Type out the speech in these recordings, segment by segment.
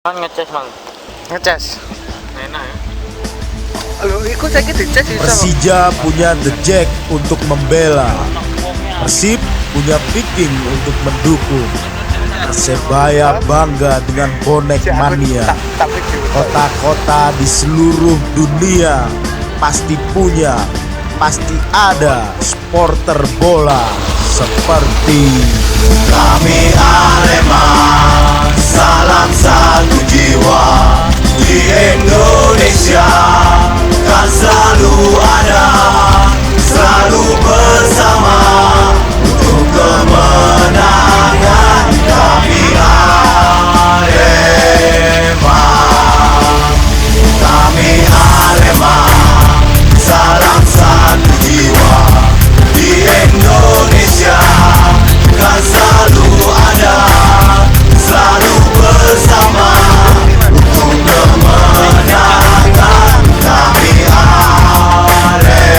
Kan ngecas bang, Ngecas. enak ya. Halo, ikut saya dicas bisa. Persija punya The Jack untuk membela, Persib punya Viking untuk mendukung, Persebaya bangga dengan bonek mania. Kota-kota di seluruh dunia pasti punya, pasti ada supporter bola seperti kami. Arema, salam satu jiwa di Indonesia, kan selalu ada, selalu bersama untuk kemenangan. Kami Arema, kami Arema, salam satu jiwa di Indonesia, kan selalu ada, selalu bersama untuk kemenangan. Kami Arema,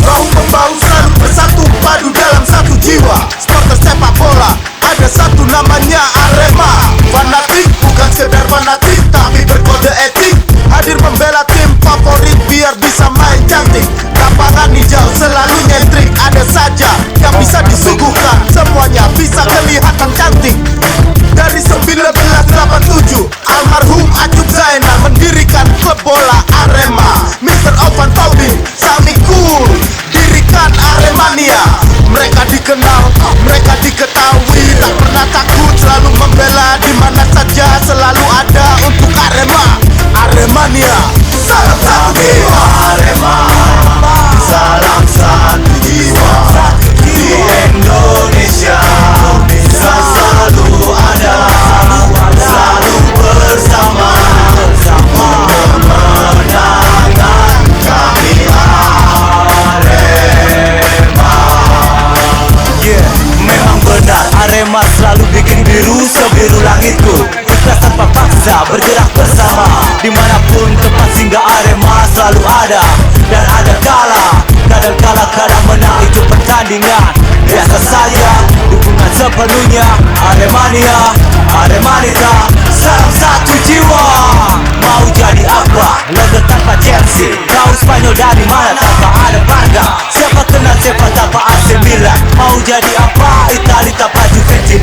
bahu membahu selalu bersatu padu dalam satu jiwa. Supporter sepak bola ada satu namanya Arema. Fanatik bukan sekedar fanatik, tapi berkode etik, hadir membela tim favorit biar bisa main cantik. Lapangan hijau selalu nyentrik, ada saja yang bisa disuguhkan, semuanya bisa kelihatan cantik. Dari 1987 almarhum Acuk Zainal mendirikan klub bola Arema. Mr. Ovan Taubin Sami Cool dirikan Aremania. Mereka dikenal, mereka diketahui, tak pernah takut, selalu membela di mana saja, selalu ada untuk Arema. Aremania, salam satu jiwa. Arema, salam satu jiwa di Indonesia, kan selalu ada, selalu bersama untuk kemenangan. Kami Arema. Yeah, memang benar Arema selalu bikin biru sebiru langitku. Ikhlas tanpa paksa, bergerak bersama, dimanapun tempat singgah Arema selalu ada. Dan ada kadang menang itu pertandingan biasa saja. Dukungan sepenuhnya Aremania, Aremanita, salam satu jiwa. Mau jadi apa? Logo tanpa Chelsea, kau Spanyol dari mana tanpa ada bangga? Siapa kenal siapa tanpa AC Milan? Mau jadi apa? Italia tanpa Juventus.